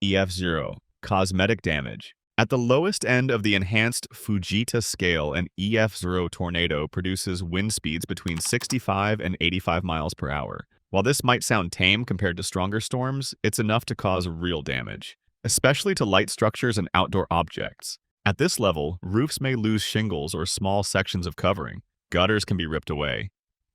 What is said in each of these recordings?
EF0, Cosmetic Damage. At the lowest end of the enhanced Fujita scale, an EF0 tornado produces wind speeds between 65 and 85 miles per hour. While this might sound tame compared to stronger storms, it's enough to cause real damage, especially to light structures and outdoor objects. At this level, roofs may lose shingles or small sections of covering. Gutters can be ripped away.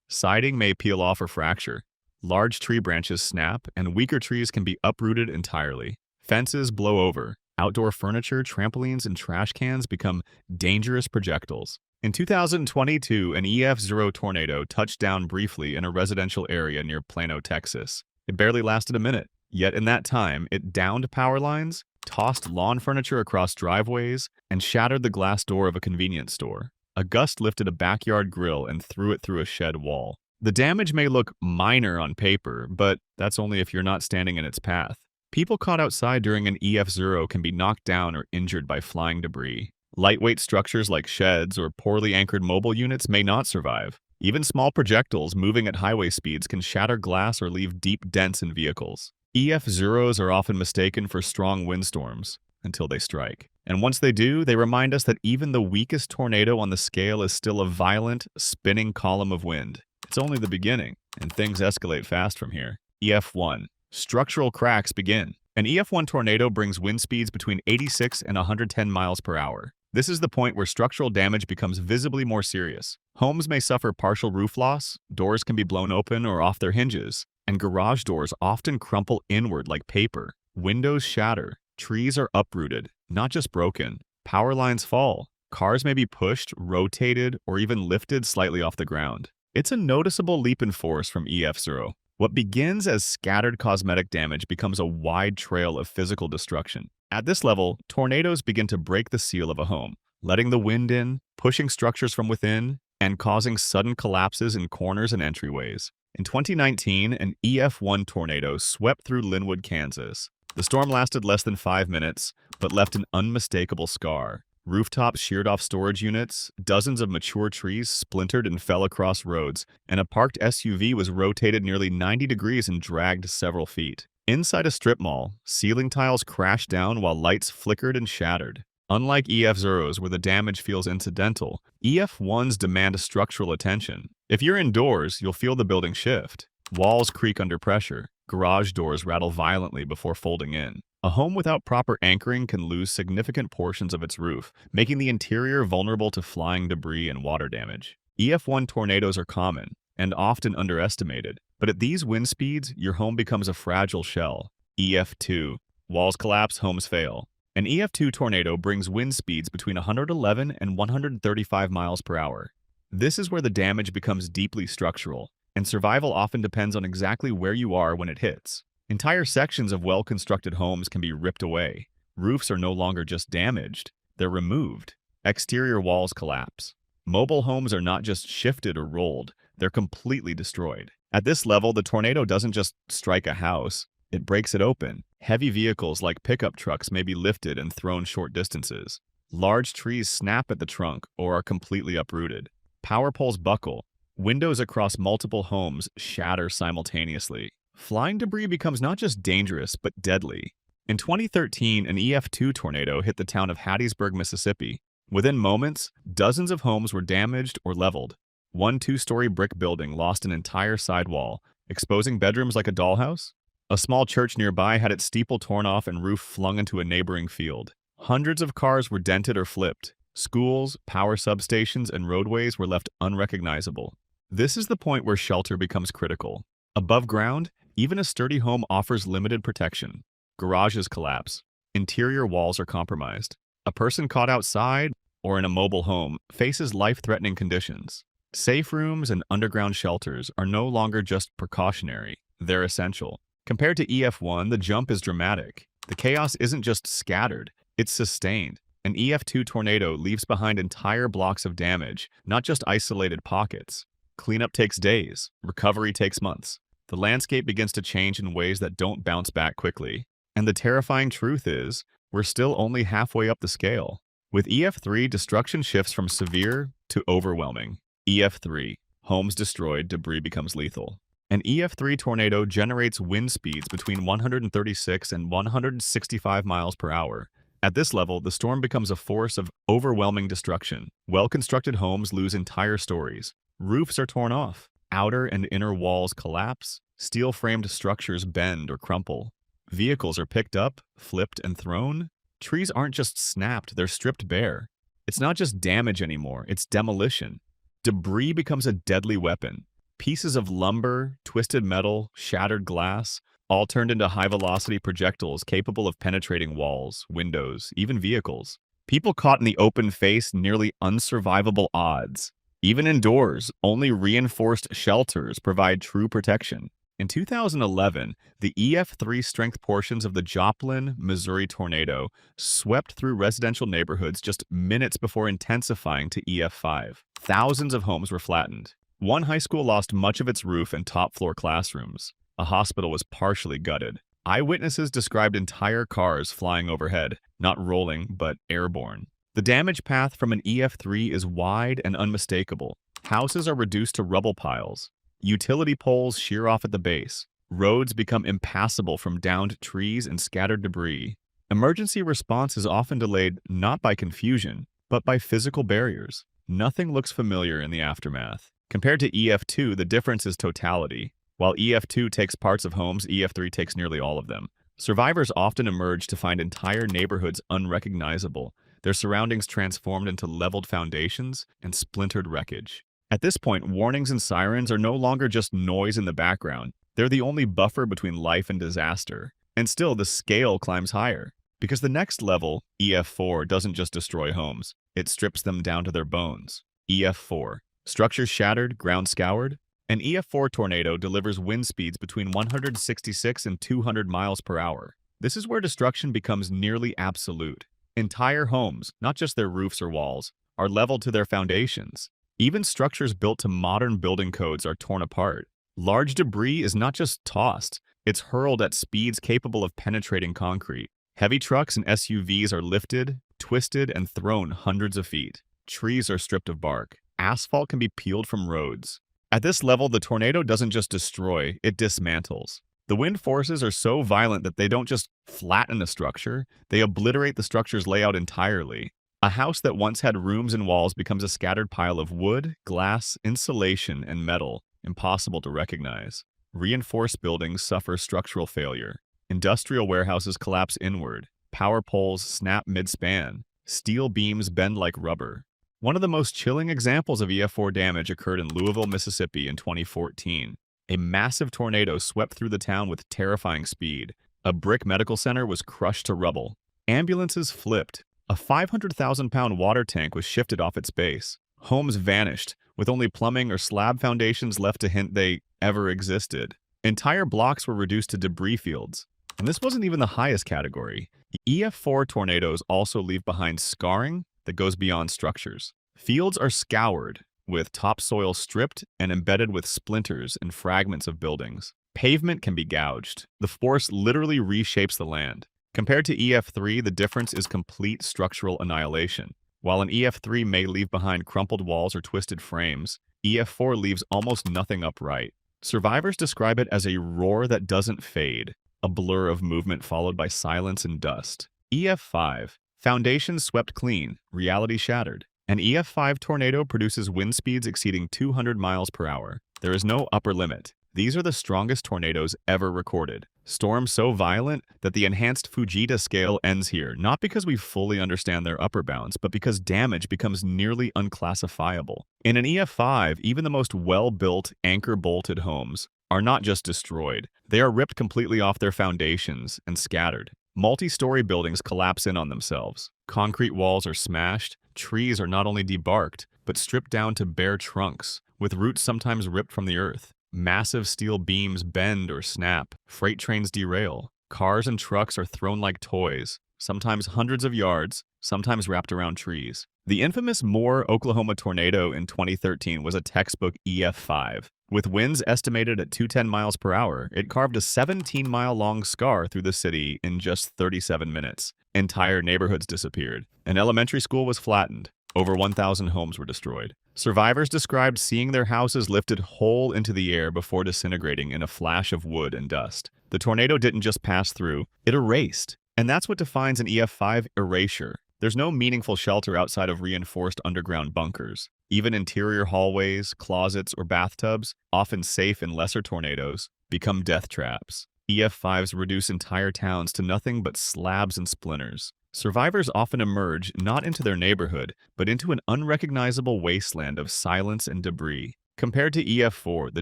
Siding may peel off or fracture. Large tree branches snap, and weaker trees can be uprooted entirely. Fences blow over. Outdoor furniture, trampolines, and trash cans become dangerous projectiles. In 2022, an EF0 tornado touched down briefly in a residential area near Plano, Texas. It barely lasted a minute, yet in that time, it downed power lines, tossed lawn furniture across driveways, and shattered the glass door of a convenience store. A gust lifted a backyard grill and threw it through a shed wall. The damage may look minor on paper, but that's only if you're not standing in its path. People caught outside during an EF0 can be knocked down or injured by flying debris. Lightweight structures like sheds or poorly anchored mobile units may not survive. Even small projectiles moving at highway speeds can shatter glass or leave deep dents in vehicles. EF0s are often mistaken for strong windstorms until they strike. And once they do, they remind us that even the weakest tornado on the scale is still a violent, spinning column of wind. It's only the beginning, and things escalate fast from here. EF1. Structural cracks begin. An EF1 tornado brings wind speeds between 86 and 110 miles per hour. This is the point where structural damage becomes visibly more serious. Homes may suffer partial roof loss, doors can be blown open or off their hinges, and garage doors often crumple inward like paper. Windows shatter. Trees are uprooted, not just broken. Power lines fall. Cars may be pushed, rotated, or even lifted slightly off the ground. It's a noticeable leap in force from EF0. What begins as scattered cosmetic damage becomes a wide trail of physical destruction. At this level, tornadoes begin to break the seal of a home, letting the wind in, pushing structures from within, and causing sudden collapses in corners and entryways. In 2019, an EF1 tornado swept through Linwood, Kansas. The storm lasted less than 5 minutes, but left an unmistakable scar. Rooftops sheared off storage units, dozens of mature trees splintered and fell across roads, and a parked SUV was rotated nearly 90 degrees and dragged several feet. Inside a strip mall, ceiling tiles crashed down while lights flickered and shattered. Unlike EF0s where the damage feels incidental, EF1s demand structural attention. If you're indoors, you'll feel the building shift. Walls creak under pressure. Garage doors rattle violently before folding in. A home without proper anchoring can lose significant portions of its roof, making the interior vulnerable to flying debris and water damage. EF1 tornadoes are common and often underestimated, but at these wind speeds, your home becomes a fragile shell. EF2. Walls collapse, homes fail. An EF2 tornado brings wind speeds between 111 and 135 miles per hour. This is where the damage becomes deeply structural, and survival often depends on exactly where you are when it hits. Entire sections of well-constructed homes can be ripped away. Roofs are no longer just damaged, they're removed. Exterior walls collapse. Mobile homes are not just shifted or rolled, they're completely destroyed. At this level, the tornado doesn't just strike a house, it breaks it open. Heavy vehicles like pickup trucks may be lifted and thrown short distances. Large trees snap at the trunk or are completely uprooted. Power poles buckle. Windows across multiple homes shatter simultaneously. Flying debris becomes not just dangerous, but deadly. In 2013, an EF2 tornado hit the town of Hattiesburg, Mississippi. Within moments, dozens of homes were damaged or leveled. One 2-story brick building lost an entire sidewall, exposing bedrooms like a dollhouse. A small church nearby had its steeple torn off and roof flung into a neighboring field. Hundreds of cars were dented or flipped. Schools, power substations, and roadways were left unrecognizable. This is the point where shelter becomes critical. Above ground, even a sturdy home offers limited protection. Garages collapse. Interior walls are compromised. A person caught outside or in a mobile home faces life-threatening conditions. Safe rooms and underground shelters are no longer just precautionary, they're essential. Compared to EF1, the jump is dramatic. The chaos isn't just scattered, it's sustained. An EF2 tornado leaves behind entire blocks of damage, not just isolated pockets. Cleanup takes days, recovery takes months. The landscape begins to change in ways that don't bounce back quickly. And the terrifying truth is, we're still only halfway up the scale. With EF3, destruction shifts from severe to overwhelming. EF3, homes destroyed, debris becomes lethal. An EF3 tornado generates wind speeds between 136 and 165 miles per hour. At this level, the storm becomes a force of overwhelming destruction. Well-constructed homes lose entire stories. Roofs are torn off. Outer and inner walls collapse. Steel-framed structures bend or crumple. Vehicles are picked up, flipped, and thrown. Trees aren't just snapped, they're stripped bare. It's not just damage anymore, it's demolition. Debris becomes a deadly weapon. Pieces of lumber, twisted metal, shattered glass, all turned into high-velocity projectiles capable of penetrating walls, windows, even vehicles. People caught in the open face nearly unsurvivable odds. Even indoors, only reinforced shelters provide true protection. In 2011, the EF3 strength portions of the Joplin, Missouri tornado swept through residential neighborhoods just minutes before intensifying to EF5. Thousands of homes were flattened. One high school lost much of its roof and top-floor classrooms. A hospital was partially gutted. Eyewitnesses described entire cars flying overhead, not rolling, but airborne. The damage path from an EF3 is wide and unmistakable. Houses are reduced to rubble piles. Utility poles shear off at the base. Roads become impassable from downed trees and scattered debris. Emergency response is often delayed not by confusion, but by physical barriers. Nothing looks familiar in the aftermath. Compared to EF2, the difference is totality. While EF2 takes parts of homes, EF3 takes nearly all of them. Survivors often emerge to find entire neighborhoods unrecognizable, their surroundings transformed into leveled foundations and splintered wreckage. At this point, warnings and sirens are no longer just noise in the background. They're the only buffer between life and disaster. And still, the scale climbs higher. Because the next level, EF4, doesn't just destroy homes. It strips them down to their bones. EF4. Structures shattered, ground scoured. An EF4 tornado delivers wind speeds between 166 and 200 miles per hour. This is where destruction becomes nearly absolute. Entire homes, not just their roofs or walls, are leveled to their foundations. Even structures built to modern building codes are torn apart. Large debris is not just tossed, it's hurled at speeds capable of penetrating concrete. Heavy trucks and SUVs are lifted, twisted, and thrown hundreds of feet. Trees are stripped of bark. Asphalt can be peeled from roads. At this level, the tornado doesn't just destroy, it dismantles. The wind forces are so violent that they don't just flatten a structure, they obliterate the structure's layout entirely. A house that once had rooms and walls becomes a scattered pile of wood, glass, insulation, and metal, impossible to recognize. Reinforced buildings suffer structural failure. Industrial warehouses collapse inward. Power poles snap mid-span. Steel beams bend like rubber. One of the most chilling examples of EF4 damage occurred in Louisville, Mississippi in 2014. A massive tornado swept through the town with terrifying speed. A brick medical center was crushed to rubble. Ambulances flipped. A 500,000-pound water tank was shifted off its base. Homes vanished, with only plumbing or slab foundations left to hint they ever existed. Entire blocks were reduced to debris fields. And this wasn't even the highest category. EF4 tornadoes also leave behind scarring that goes beyond structures. Fields are scoured, with topsoil stripped and embedded with splinters and fragments of buildings. Pavement can be gouged. The force literally reshapes the land. Compared to EF3, the difference is complete structural annihilation. While an EF3 may leave behind crumpled walls or twisted frames, EF4 leaves almost nothing upright. Survivors describe it as a roar that doesn't fade, a blur of movement followed by silence and dust. EF5. Foundations swept clean, reality shattered. An EF5 tornado produces wind speeds exceeding 200 miles per hour. There is no upper limit. These are the strongest tornadoes ever recorded. Storms so violent that the enhanced Fujita scale ends here, not because we fully understand their upper bounds, but because damage becomes nearly unclassifiable. In an EF5, even the most well-built, anchor-bolted homes are not just destroyed. They are ripped completely off their foundations and scattered. Multi-story buildings collapse in on themselves. Concrete walls are smashed. Trees are not only debarked, but stripped down to bare trunks, with roots sometimes ripped from the earth. Massive steel beams bend or snap. Freight trains derail. Cars and trucks are thrown like toys, sometimes hundreds of yards, sometimes wrapped around trees. The infamous Moore, Oklahoma tornado in 2013 was a textbook EF5. With winds estimated at 210 miles per hour, it carved a 17-mile-long scar through the city in just 37 minutes. Entire neighborhoods disappeared. An elementary school was flattened. Over 1,000 homes were destroyed. Survivors described seeing their houses lifted whole into the air before disintegrating in a flash of wood and dust. The tornado didn't just pass through, it erased. And that's what defines an EF5 erasure. There's no meaningful shelter outside of reinforced underground bunkers. Even interior hallways, closets, or bathtubs, often safe in lesser tornadoes, become death traps. EF5s reduce entire towns to nothing but slabs and splinters. Survivors often emerge not into their neighborhood, but into an unrecognizable wasteland of silence and debris. Compared to EF4, the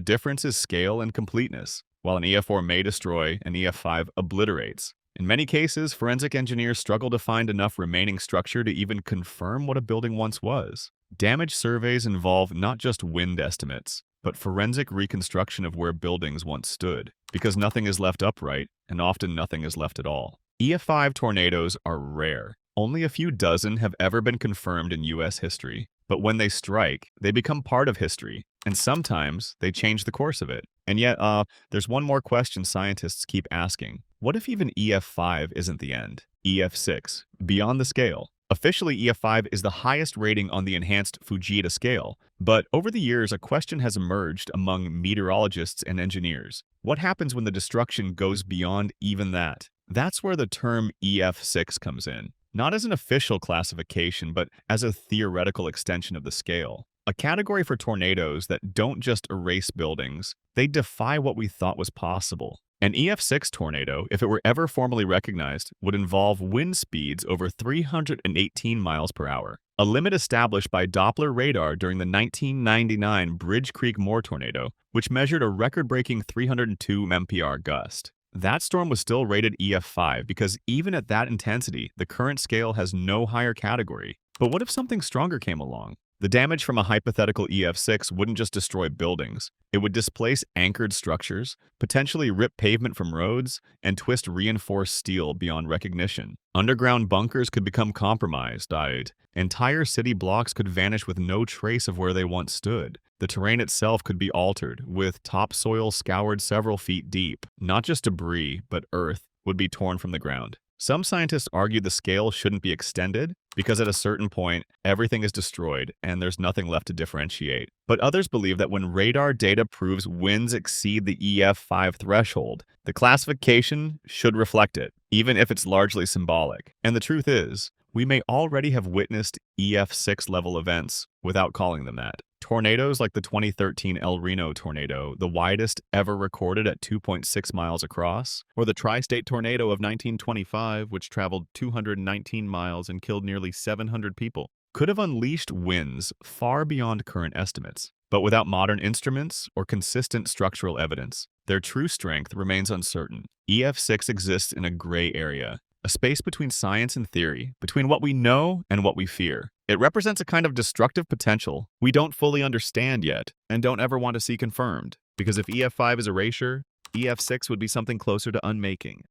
difference is scale and completeness. While an EF4 may destroy, an EF5 obliterates. In many cases, forensic engineers struggle to find enough remaining structure to even confirm what a building once was. Damage surveys involve not just wind estimates, but forensic reconstruction of where buildings once stood, because nothing is left upright, and often nothing is left at all. EF5 tornadoes are rare. Only a few dozen have ever been confirmed in U.S. history, but when they strike, they become part of history, and sometimes they change the course of it. And yet, there's one more question scientists keep asking. What if even EF5 isn't the end? EF6, beyond the scale. Officially, EF5 is the highest rating on the enhanced Fujita scale, but over the years, a question has emerged among meteorologists and engineers. What happens when the destruction goes beyond even that? That's where the term EF6 comes in, not as an official classification, but as a theoretical extension of the scale. A category for tornadoes that don't just erase buildings, they defy what we thought was possible. An EF6 tornado, if it were ever formally recognized, would involve wind speeds over 318 miles per hour, a limit established by Doppler radar during the 1999 Bridge Creek Moore tornado, which measured a record-breaking 302 mph gust. That storm was still rated EF5 because even at that intensity, the current scale has no higher category. But what if something stronger came along? The damage from a hypothetical EF6 wouldn't just destroy buildings. It would displace anchored structures, potentially rip pavement from roads, and twist reinforced steel beyond recognition. Underground bunkers could become compromised, entire city blocks could vanish with no trace of where they once stood. The terrain itself could be altered, with topsoil scoured several feet deep. Not just debris, but earth would be torn from the ground. Some scientists argue the scale shouldn't be extended because at a certain point, everything is destroyed and there's nothing left to differentiate. But others believe that when radar data proves winds exceed the EF5 threshold, the classification should reflect it, even if it's largely symbolic. And the truth is, we may already have witnessed EF6 level events without calling them that. Tornadoes like the 2013 El Reno tornado, the widest ever recorded at 2.6 miles across, or the tri-state tornado of 1925, which traveled 219 miles and killed nearly 700 people, could have unleashed winds far beyond current estimates. But without modern instruments or consistent structural evidence, their true strength remains uncertain. EF6 exists in a gray area, a space between science and theory, between what we know and what we fear. It represents a kind of destructive potential we don't fully understand yet and don't ever want to see confirmed. Because if EF5 is erasure, EF6 would be something closer to unmaking.